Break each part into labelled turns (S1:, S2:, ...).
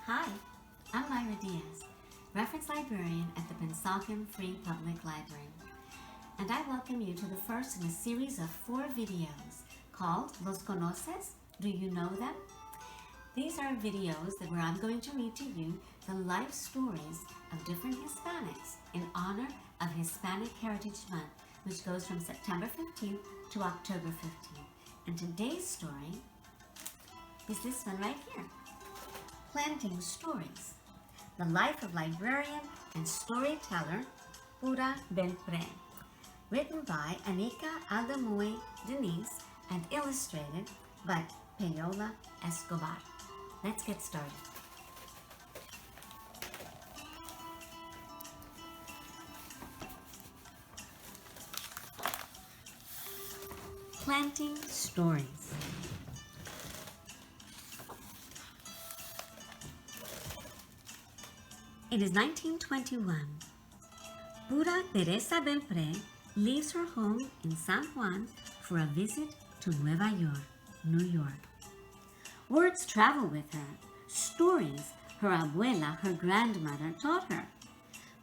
S1: Hi, I'm Myra Diaz, reference librarian at the Pensacola Free Public Library, and I welcome you to the first in a series of 4 videos called Los Conoces? Do you know them? These are videos where I'm going to read to you the life stories of different Hispanics in honor of Hispanic Heritage Month, which goes from September 15th to October 15th. And today's story is this one right here, Planting Stories, the life of librarian and storyteller Pura Belpré, written by Anika Aldamuy Denise and illustrated by Payola Escobar. Let's get started. Planting Stories. It is 1921. Pura Teresa Belpré leaves her home in San Juan for a visit to Nueva York, New York. Words travel with her, stories her abuela, her grandmother, taught her.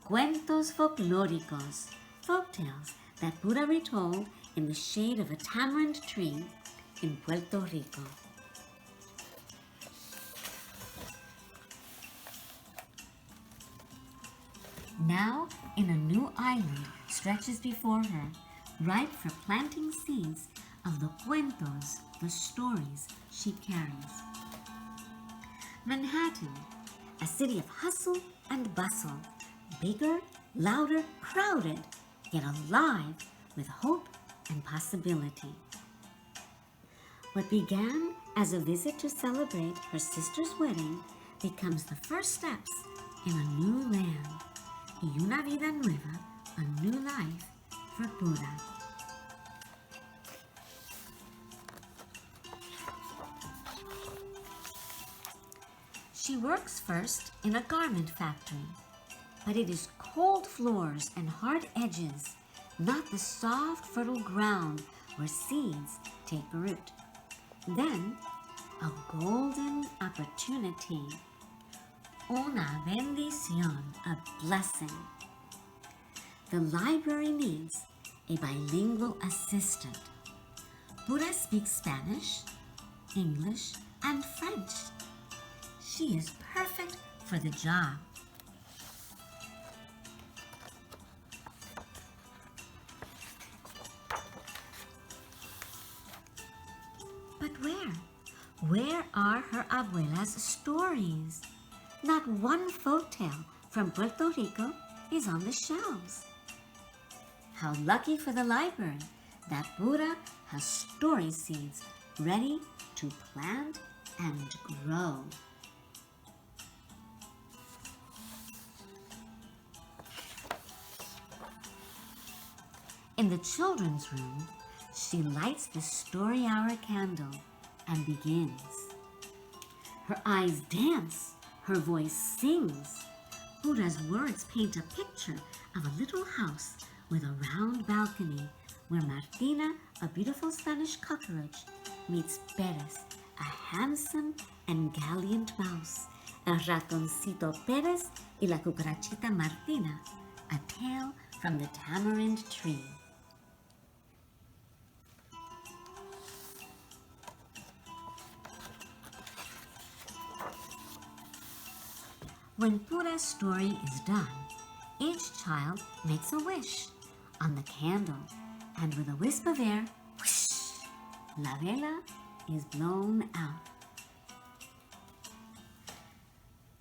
S1: Cuentos folclóricos, folktales that Pura retold in the shade of a tamarind tree in Puerto Rico. Now, in a new island stretches before her, ripe for planting seeds of the cuentos, the stories she carries. Manhattan, a city of hustle and bustle, bigger, louder, crowded, yet alive with hope and possibility. What began as a visit to celebrate her sister's wedding becomes the first steps in a new land. Y una vida nueva, a new life for Pura. She works first in a garment factory, but it is cold floors and hard edges, not the soft, fertile ground where seeds take root. Then, a golden opportunity. Una bendición, a blessing. The library needs a bilingual assistant. Pura speaks Spanish, English, and French. She is perfect for the job. But where? Where are her abuela's stories? Not one folktale from Puerto Rico is on the shelves. How lucky for the library that Pura has story seeds ready to plant and grow. In the children's room, she lights the story hour candle and begins. Her eyes dance. Her voice sings. Pura's words paint a picture of a little house with a round balcony where Martina, a beautiful Spanish cockroach, meets Perez, a handsome and gallant mouse, El ratoncito Perez y la cucarachita Martina, a tale from the tamarind tree. When Pura's story is done, each child makes a wish on the candle, and with a wisp of air, whoosh, la vela is blown out.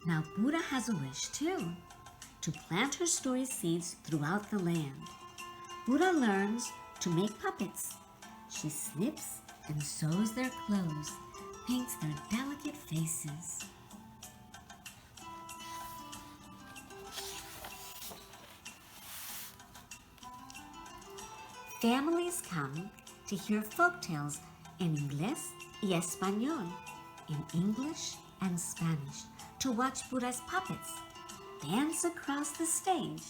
S1: Now Pura has a wish too, to plant her story seeds throughout the land. Pura learns to make puppets. She snips and sews their clothes, paints their delicate faces. Families come to hear folktales in Inglés y Español, in English and Spanish, to watch Pura's puppets dance across the stage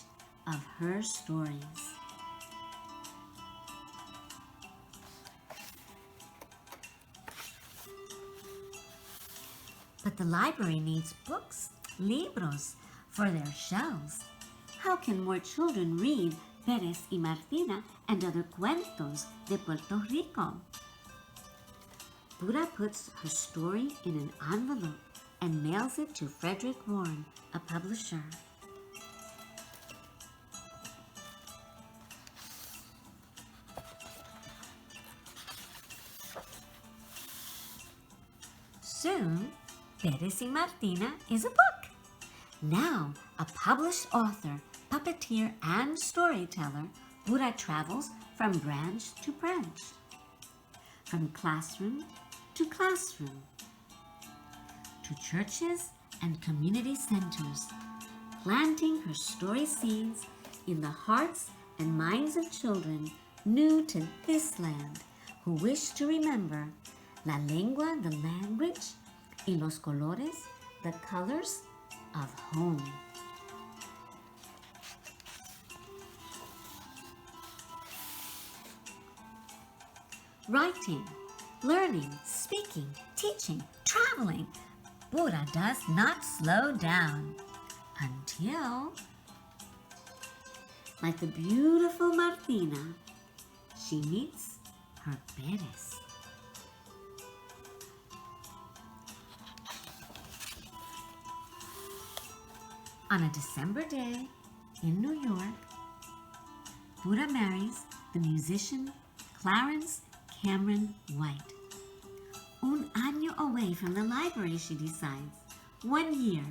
S1: of her stories. But the library needs books, libros, for their shelves. How can more children read Pérez y Martina and other cuentos de Puerto Rico? Pura puts her story in an envelope and mails it to Frederick Warren, a publisher. Soon, Pérez y Martina is a book. Now, a published author, puppeteer, and storyteller, Pura travels from branch to branch, from classroom to classroom, to churches and community centers, planting her story seeds in the hearts and minds of children new to this land who wish to remember la lengua, the language, y los colores, the colors of home. Writing, learning, speaking, teaching, traveling. Pura does not slow down until, like the beautiful Martina, she meets her Pérez. On a December day in New York, Pura marries the musician Clarence Cameron White. Un año away from the library, she decides. 1 year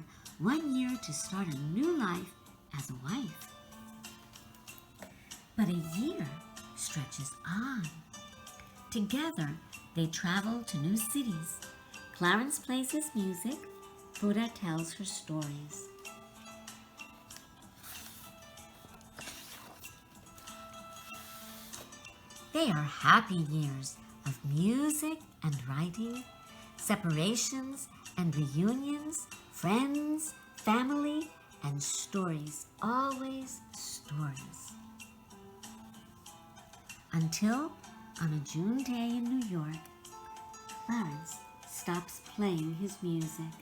S1: to start a new life as a wife. But a year stretches on. Together, they travel to new cities. Clarence plays his music, Pura tells her stories. They are happy years of music and writing, separations and reunions, friends, family, and stories, always stories. Until, on a June day in New York, Clarence stops playing his music,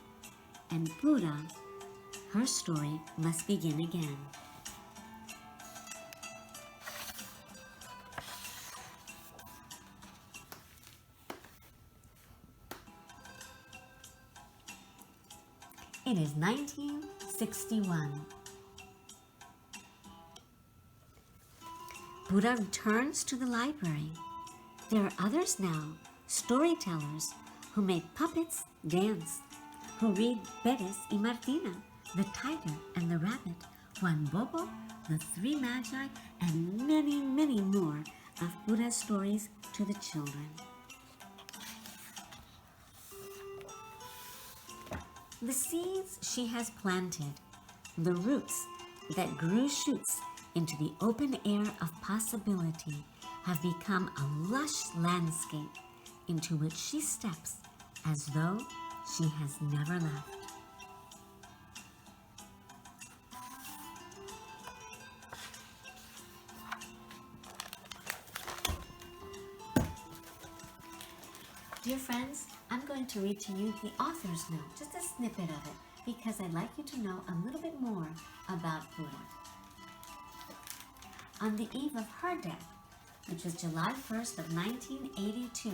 S1: and Pura, her story must begin again. It is 1961. Pura returns to the library. There are others now, storytellers, who make puppets dance, who read Pérez y Martina, the tiger and the rabbit, Juan Bobo, the three magi, and many, many more of Pura's stories to the children. The seeds she has planted, the roots that grew shoots into the open air of possibility, have become a lush landscape into which she steps as though she has never left. Dear friends, I'm going to read to you the author's note, just a snippet of it, because I'd like you to know a little bit more about Pura. On the eve of her death, which was July 1st of 1982,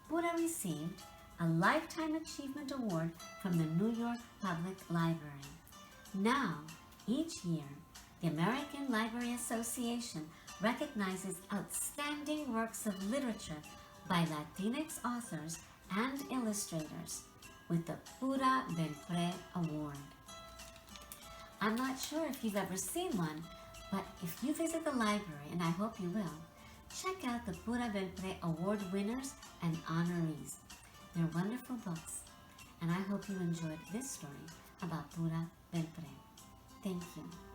S1: Pura received a Lifetime Achievement Award from the New York Public Library. Now, each year, the American Library Association recognizes outstanding works of literature by Latinx authors and illustrators with the Pura Belpré Award. I'm not sure if you've ever seen one, but if you visit the library, and I hope you will, check out the Pura Belpré Award winners and honorees. They're wonderful books, and I hope you enjoyed this story about Pura Belpré. Thank you.